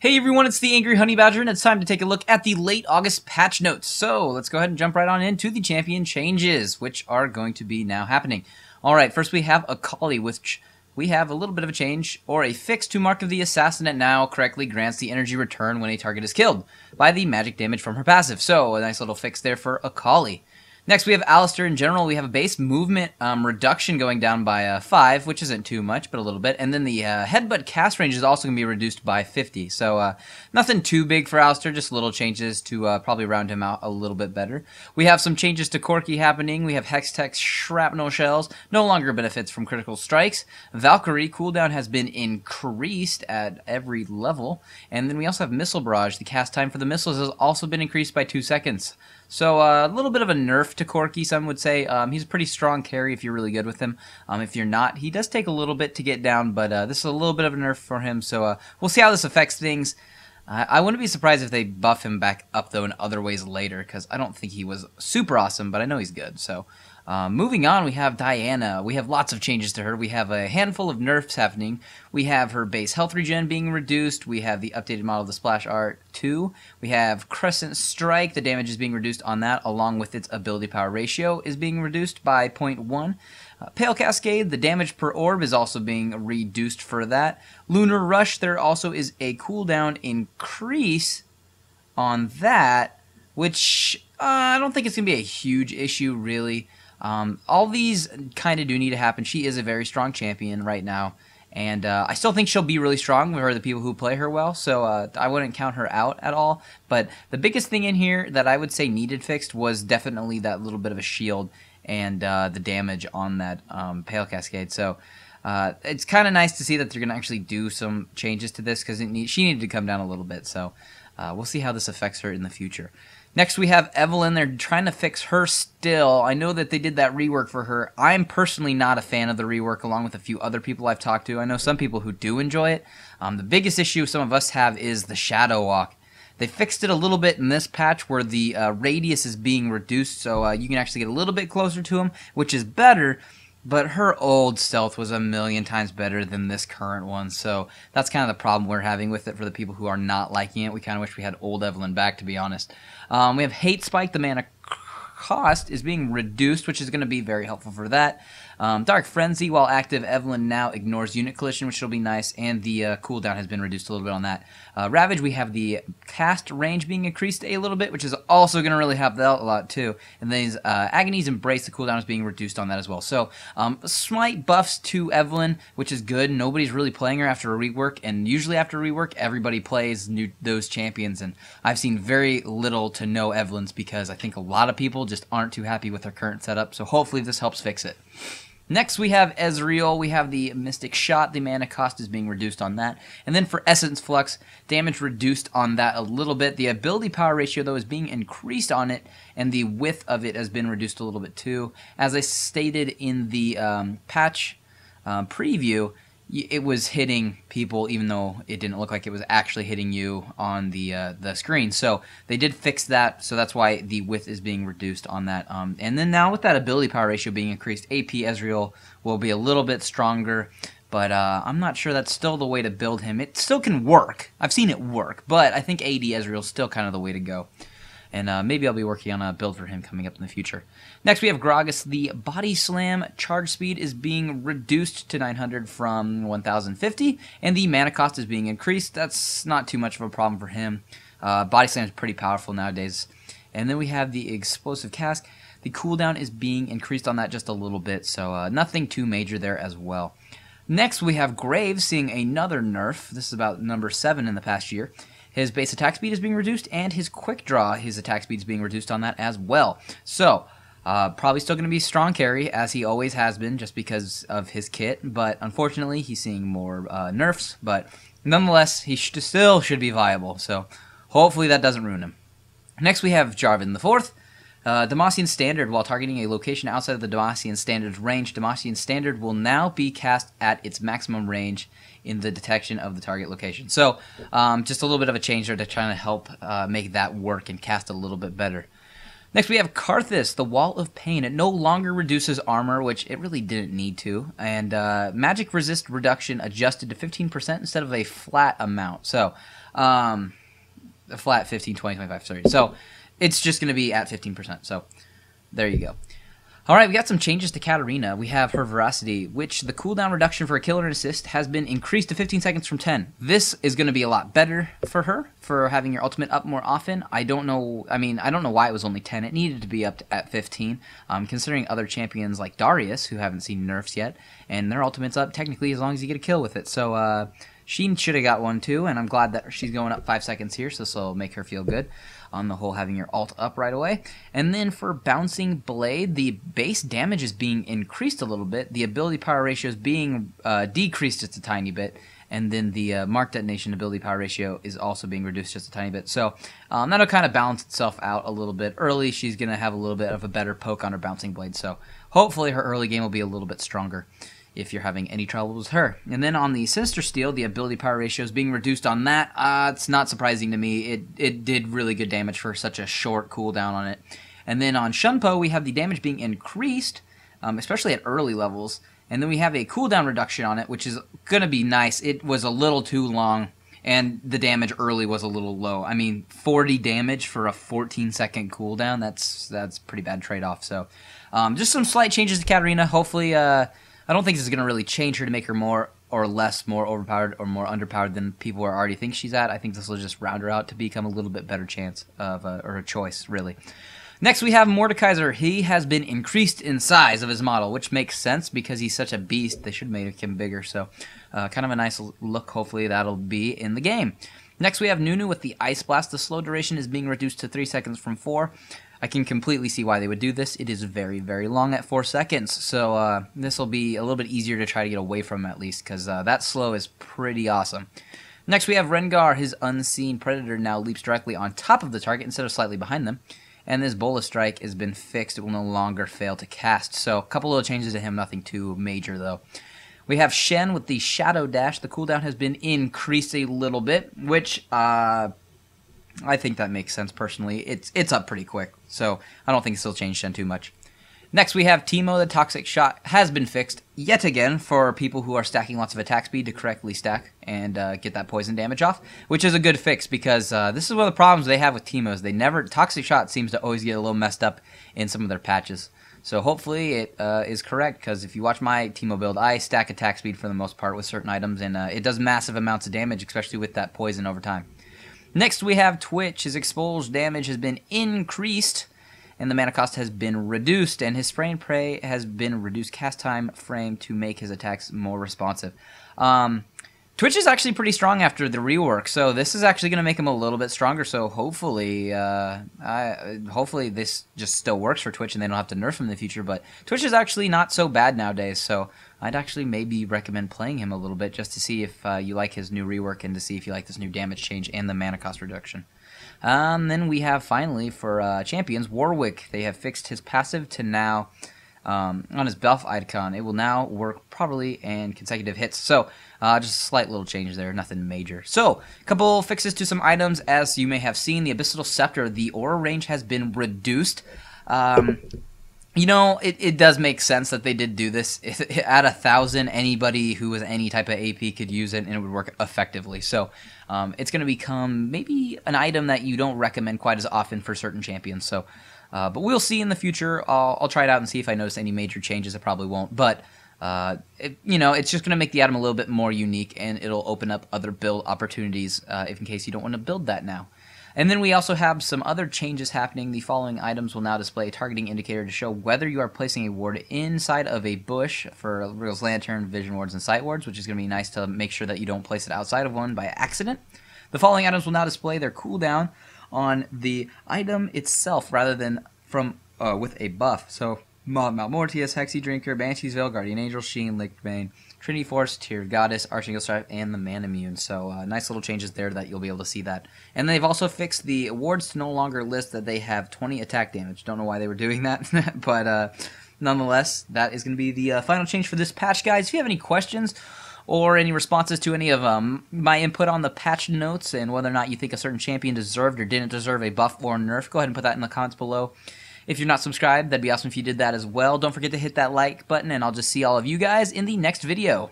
Hey everyone, it's the Angry Honey Badger, and it's time to take a look at the late August patch notes. So let's go ahead and jump right on into the champion changes, which are going to be now happening. Alright, first we have Akali, which we have a little bit of a change, or a fix to Mark of the Assassin that now correctly grants the energy return when a target is killed by the magic damage from her passive. So a nice little fix there for Akali. Next, we have Alistair. In general, we have a base movement reduction going down by 5, which isn't too much, but a little bit. And then the headbutt cast range is also going to be reduced by 50. So nothing too big for Alistair, just little changes to probably round him out a little bit better. We have some changes to Corki happening. We have Hextech Shrapnel Shells, no longer benefits from critical strikes. Valkyrie cooldown has been increased at every level. And then we also have Missile Barrage. The cast time for the missiles has also been increased by 2 seconds. So a little bit of a nerf to Corki, some would say. He's a pretty strong carry if you're really good with him. If you're not, he does take a little bit to get down, but this is a little bit of a nerf for him, so we'll see how this affects things. I wouldn't be surprised if they buff him back up, though, in other ways later, because I don't think he was super awesome, but I know he's good. So moving on, we have Diana. We have lots of changes to her. We have a handful of nerfs happening. We have her base health regen being reduced. We have the updated model of the Splash Art 2. We have Crescent Strike. The damage is being reduced on that, along with its ability power ratio is being reduced by 0.1. Pale Cascade, the damage per orb is also being reduced for that. Lunar Rush, there also is a cooldown increase on that, which I don't think it's going to be a huge issue, really. All these kind of do need to happen. She is a very strong champion right now, and I still think she'll be really strong for the people who play her well, so I wouldn't count her out at all. But the biggest thing in here that I would say needed fixed was definitely that little bit of a shield and the damage on that Pale Cascade. So it's kind of nice to see that they're going to actually do some changes to this, because she needed to come down a little bit. So we'll see how this affects her in the future. Next, we have Evelyn. They're trying to fix her still. I know that they did that rework for her. I'm personally not a fan of the rework, along with a few other people I've talked to. I know some people who do enjoy it. The biggest issue some of us have is the Shadow Walk. They fixed it a little bit in this patch where the radius is being reduced, so you can actually get a little bit closer to him, which is better. But her old stealth was a million times better than this current one, so that's kind of the problem we're having with it for the people who are not liking it. We kind of wish we had old Evelyn back, to be honest. We have Hate Spike. The mana cost is being reduced, which is going to be very helpful for that. Dark Frenzy, while active, Evelyn now ignores unit collision, which will be nice, and the cooldown has been reduced a little bit on that. Ravage, we have the cast range being increased a little bit, which is also going to really help that a lot too. And then Agony's Embrace, the cooldown is being reduced on that as well. So slight buffs to Evelyn, which is good. Nobody's really playing her after a rework, and usually after a rework, everybody plays those champions, and I've seen very little to no Evelyns because I think a lot of people just aren't too happy with their current setup, so hopefully this helps fix it. Next, we have Ezreal. We have the Mystic Shot. The mana cost is being reduced on that. And then for Essence Flux, damage reduced on that a little bit. The ability power ratio, though, is being increased on it, and the width of it has been reduced a little bit, too. As I stated in the patch preview, it was hitting people even though it didn't look like it was actually hitting you on the screen. So they did fix that, so that's why the width is being reduced on that. And then now with that ability power ratio being increased, AP Ezreal will be a little bit stronger, but I'm not sure that's still the way to build him. It still can work. I've seen it work, but I think AD Ezreal is still kind of the way to go. And maybe I'll be working on a build for him coming up in the future. Next, we have Gragas. The Body Slam charge speed is being reduced to 900 from 1050, and the mana cost is being increased. That's not too much of a problem for him. Body Slam is pretty powerful nowadays. And then we have the Explosive Cask. The cooldown is being increased on that just a little bit, so nothing too major there as well. Next, we have Graves seeing another nerf. This is about number 7 in the past year. His base attack speed is being reduced, and his quick draw, his attack speed is being reduced on that as well. So, probably still going to be strong carry, as he always has been, just because of his kit. But unfortunately, he's seeing more nerfs. But nonetheless, he still should be viable. So, hopefully that doesn't ruin him. Next, we have Jarvan IV. Demacian Standard. While targeting a location outside of the Demacian Standard's range, Demacian Standard will now be cast at its maximum range in the detection of the target location. So, just a little bit of a change there to try to help make that work and cast a little bit better. Next, we have Karthus, the Wall of Pain. It no longer reduces armor, which it really didn't need to. And magic resist reduction adjusted to 15% instead of a flat amount. So, a flat 15, 20, 25, 30. So, it's just going to be at 15%. So, there you go. All right, we got some changes to Katarina. We have her Veracity, which the cooldown reduction for a kill and assist has been increased to 15 seconds from 10. This is going to be a lot better for her, for having your ultimate up more often. I don't know why it was only 10. It needed to be up at 15, considering other champions like Darius, who haven't seen nerfs yet, and their ultimate's up technically as long as you get a kill with it. So, she should have got one too, and I'm glad that she's going up 5 seconds here, so this will make her feel good on the whole, having your ult up right away. And then for Bouncing Blade, the base damage is being increased a little bit, the ability power ratio is being decreased just a tiny bit, and then the mark detonation ability power ratio is also being reduced just a tiny bit. So that'll kind of balance itself out a little bit. Early, she's going to have a little bit of a better poke on her Bouncing Blade, so hopefully her early game will be a little bit stronger if you're having any trouble with her. And then on the Sinister Steel, the ability power ratio is being reduced on that. It's not surprising to me. It did really good damage for such a short cooldown on it. And then on Shunpo, we have the damage being increased, especially at early levels. And then we have a cooldown reduction on it, which is going to be nice. It was a little too long, and the damage early was a little low. I mean, 40 damage for a 14-second cooldown, that's pretty bad trade-off. So just some slight changes to Katarina. Hopefully, I don't think this is going to really change her to make her more or less more overpowered or more underpowered than people already think she's at. I think this will just round her out to become a little bit better chance of or a choice, really. Next, we have Mordekaiser. He has been increased in size of his model, which makes sense because he's such a beast. They should make him bigger, so kind of a nice look. Hopefully, that'll be in the game. Next, we have Nunu with the Ice Blast. The slow duration is being reduced to 3 seconds from 4. I can completely see why they would do this. It is very, very long at 4 seconds, so this will be a little bit easier to try to get away from at least, because that slow is pretty awesome. Next, we have Rengar. His Unseen Predator now leaps directly on top of the target instead of slightly behind them. And this Bola Strike has been fixed. It will no longer fail to cast. So a couple little changes to him, nothing too major though. We have Shen with the Shadow Dash. The cooldown has been increased a little bit, which I think that makes sense personally. It's up pretty quick, so I don't think it'll change Shen too much. Next, we have Teemo. The Toxic Shot has been fixed yet again for people who are stacking lots of attack speed to correctly stack and get that poison damage off, which is a good fix because this is one of the problems they have with Teemos. Toxic Shot seems to always get a little messed up in some of their patches. So hopefully it is correct, because if you watch my Teemo build, I stack attack speed for the most part with certain items, and it does massive amounts of damage, especially with that poison over time. Next, we have Twitch. His exposed damage has been increased, and the mana cost has been reduced, and his Spray and Pray has been reduced cast time frame to make his attacks more responsive. Twitch is actually pretty strong after the rework, so this is actually going to make him a little bit stronger, so hopefully hopefully this just still works for Twitch and they don't have to nerf him in the future, but Twitch is actually not so bad nowadays, so I'd actually maybe recommend playing him a little bit just to see if you like his new rework and to see if you like this new damage change and the mana cost reduction. Then we have, finally, for champions, Warwick. They have fixed his passive to now, on his buff icon, it will now work properly and consecutive hits. So, just a slight little change there, nothing major. So, a couple fixes to some items. As you may have seen, the Abyssal Scepter, the aura range has been reduced. You know, it does make sense that they did do this. At 1,000, anybody who was any type of AP could use it, and it would work effectively. So, it's going to become maybe an item that you don't recommend quite as often for certain champions. So, but we'll see in the future. I'll try it out and see if I notice any major changes. I probably won't. But, you know, it's just going to make the item a little bit more unique, and it'll open up other build opportunities if in case you don't want to build that now. And then we also have some other changes happening. The following items will now display a targeting indicator to show whether you are placing a ward inside of a bush for Real's Lantern, Vision Wards, and Sight Wards, which is going to be nice to make sure that you don't place it outside of one by accident. The following items will now display their cooldown on the item itself rather than from with a buff. So, Malmortius, Hexy Drinker, Banshee's Veil, Guardian Angel, Sheen, Liquid Bane, Trinity Force, Tiered Goddess, Archangel Strife, and the Man Immune. So nice little changes there that you'll be able to see that. And they've also fixed the awards to no longer list that they have 20 attack damage. Don't know why they were doing that, but nonetheless, that is going to be the final change for this patch, guys. If you have any questions or any responses to any of my input on the patch notes and whether or not you think a certain champion deserved or didn't deserve a buff or nerf, go ahead and put that in the comments below. If you're not subscribed, that'd be awesome if you did that as well. Don't forget to hit that like button, and I'll just see all of you guys in the next video.